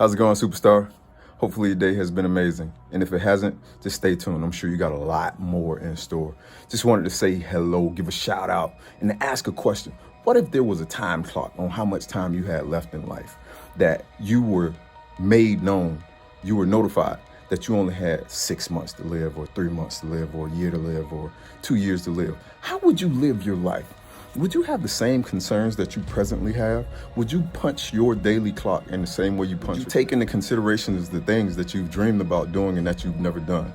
How's it going, superstar? Hopefully your day has been amazing. And if it hasn't, just stay tuned. I'm sure you got a lot more in store. Just wanted to say hello, give a shout out, and to ask a question. What if there was a time clock on how much time you had left in life, that you were made known, you were notified that you only had 6 months to live, or 3 months to live, or a year to live, or 2 years to live? How would you live your life? Would you have the same concerns that you presently have? Would you punch your daily clock in the same way you punch it? Take into consideration the things that you've dreamed about doing and that you've never done.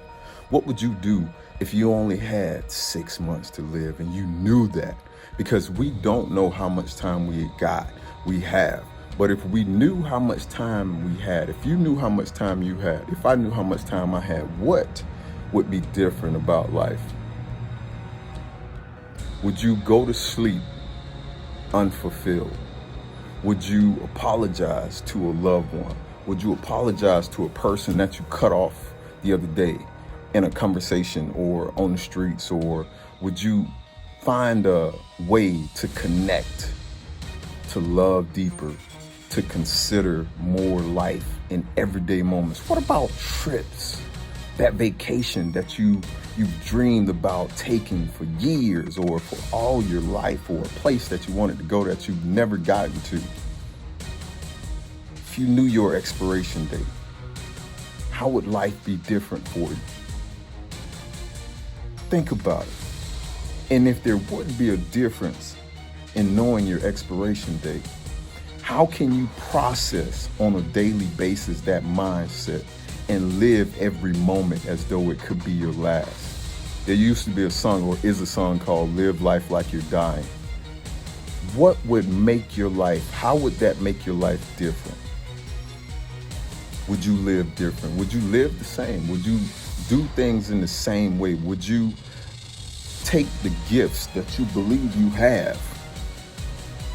What would you do if you only had 6 months to live and you knew that? Because we don't know how much time we have. But if we knew how much time we had, if you knew how much time you had, if I knew how much time I had, what would be different about life? Would you go to sleep unfulfilled? Would you apologize to a loved one? Would you apologize to a person that you cut off the other day in a conversation or on the streets? Or would you find a way to connect, to love deeper, to consider more life in everyday moments? What about trips? That vacation that you've dreamed about taking for years, or for all your life, or a place that you wanted to go that you've never gotten to. If you knew your expiration date, how would life be different for you? Think about it. And if there would be a difference in knowing your expiration date, how can you process on a daily basis that mindset and live every moment as though it could be your last? There used to be a song, or is a song, called Live Life Like You're Dying. What would make your life, how would that make your life different? Would you live different? Would you live the same? Would you do things in the same way? Would you take the gifts that you believe you have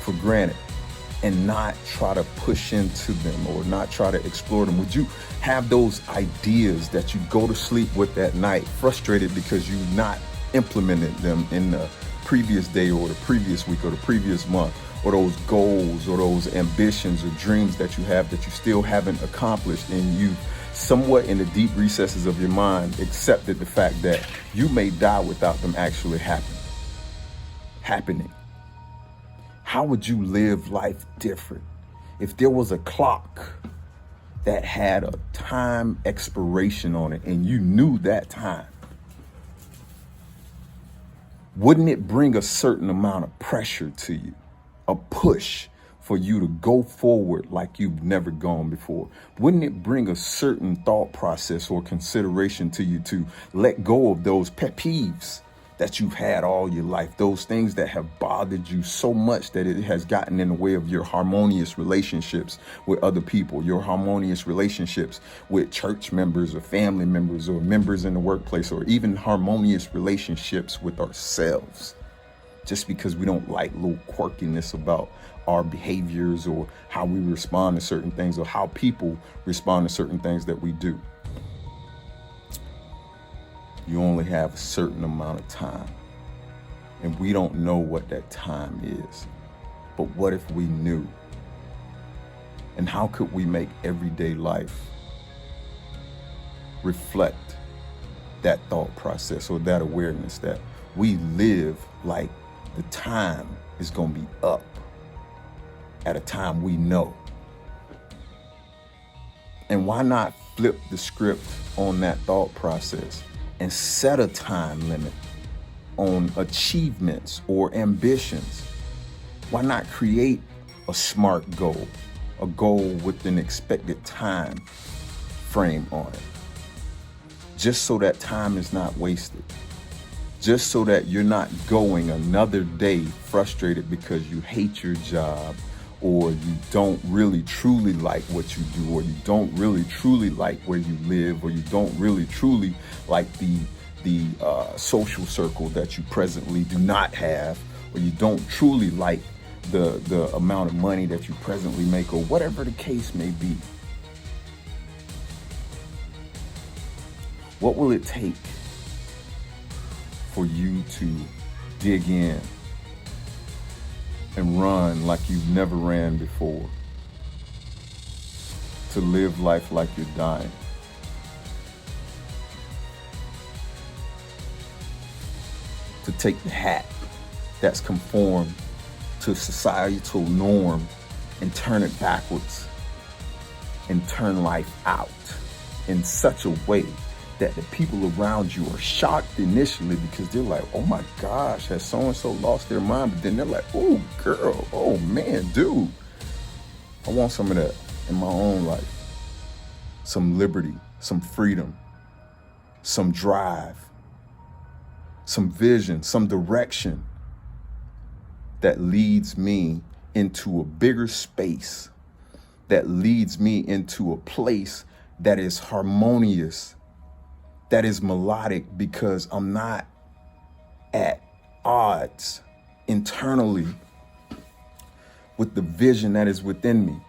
for granted and not try to push into them, or not try to explore them? Would you have those ideas that you go to sleep with at night, frustrated because you not implemented them in the previous day, or the previous week, or the previous month, or those goals, or those ambitions or dreams that you have that you still haven't accomplished, and you somewhat in the deep recesses of your mind accepted the fact that you may die without them actually happening? How would you live life different if there was a clock that had a time expiration on it and you knew that time? Wouldn't it bring a certain amount of pressure to you, a push for you to go forward like you've never gone before? Wouldn't it bring a certain thought process or consideration to you to let go of those pet peeves that you've had all your life, those things that have bothered you so much that it has gotten in the way of your harmonious relationships with other people, your harmonious relationships with church members, or family members, or members in the workplace, or even harmonious relationships with ourselves? Just because we don't like little quirkiness about our behaviors, or how we respond to certain things, or how people respond to certain things that we do. You only have a certain amount of time, and we don't know what that time is. But what if we knew? And how could we make everyday life reflect that thought process, or that awareness that we live like the time is going to be up at a time we know? And why not flip the script on that thought process and set a time limit on achievements or ambitions? Why not create a SMART goal, a goal with an expected time frame on it? Just so that time is not wasted. Just so that you're not going another day frustrated because you hate your job, or you don't really truly like what you do, or you don't really truly like where you live, or you don't really truly like the social circle that you presently do not have, or you don't truly like the amount of money that you presently make, or whatever the case may be. What will it take for you to dig in and run like you've never ran before? to live life like you're dying. To take the hat that's conformed to societal norm and turn it backwards and turn life out in such a way that the people around you are shocked initially because they're like, oh my gosh, has so-and-so lost their mind? But then they're like, oh girl, oh man, dude, I want some of that in my own life. Some liberty, some freedom, some drive, some vision, some direction that leads me into a bigger space, that leads me into a place that is harmonious, that is melodic, because I'm not at odds internally with the vision that is within me.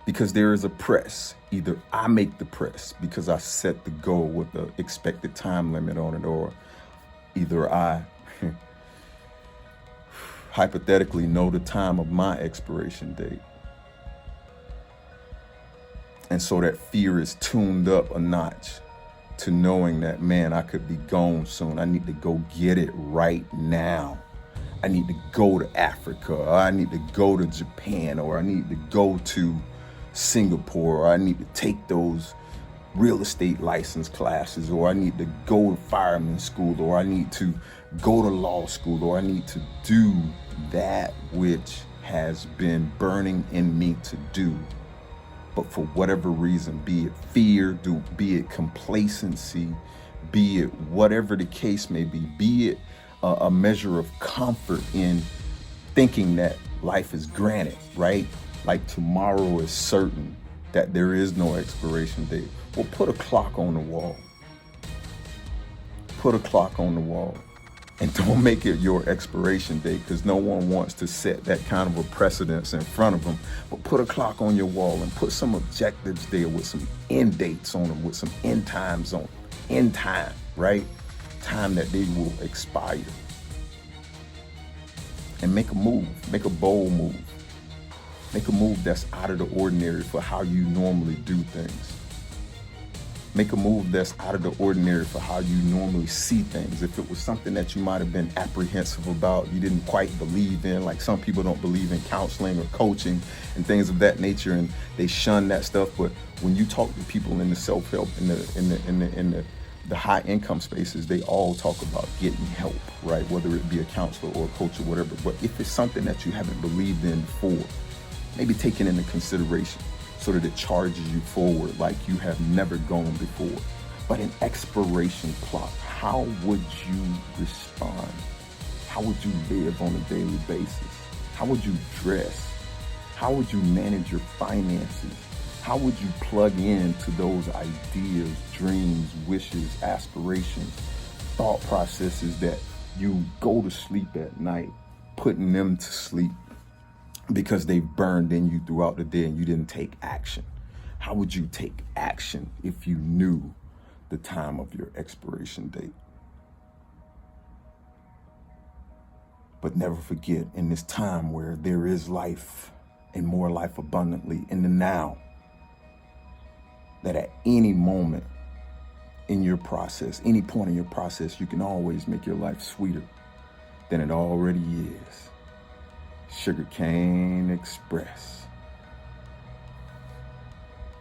Because there is a press. Either I make the press because I set the goal with the expected time limit on it, or either I hypothetically know the time of my expiration date. And so that fear is tuned up a notch to knowing that, man, I could be gone soon. I need to go get it right now. I need to go to Africa, or I need to go to Japan, or I need to go to Singapore, or I need to take those real estate license classes, or I need to go to fireman school, or I need to go to law school, or I need to do that which has been burning in me to do. But for whatever reason, be it fear, be it complacency, be it whatever the case may be it a measure of comfort in thinking that life is granted, right? Like tomorrow is certain, that there is no expiration date. Well, put a clock on the wall. Put a clock on the wall. And don't make it your expiration date, because no one wants to set that kind of a precedence in front of them. But put a clock on your wall and put some objectives there with some end dates on them, with some end times on them. End time, right? Time that they will expire. And make a move, make a bold move. Make a move that's out of the ordinary for how you normally do things. Make a move that's out of the ordinary for how you normally see things. If it was something that you might have been apprehensive about, you didn't quite believe in, like some people don't believe in counseling or coaching and things of that nature, and they shun that stuff. But when you talk to people in the self-help, in the high income spaces, they all talk about getting help, right? Whether it be a counselor or a coach or whatever. But if it's something that you haven't believed in before, maybe take it into consideration, so that it charges you forward like you have never gone before. But an expiration clock, how would you respond? How would you live on a daily basis? How would you dress? How would you manage your finances? How would you plug into those ideas, dreams, wishes, aspirations, thought processes that you go to sleep at night, putting them to sleep because they've burned in you throughout the day and you didn't take action? How would you take action if you knew the time of your expiration date? But never forget, in this time where there is life and more life abundantly in the now, that at any moment in your process, any point in your process, you can always make your life sweeter than it already is. Sugarcane Express.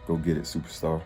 Go get it, superstar.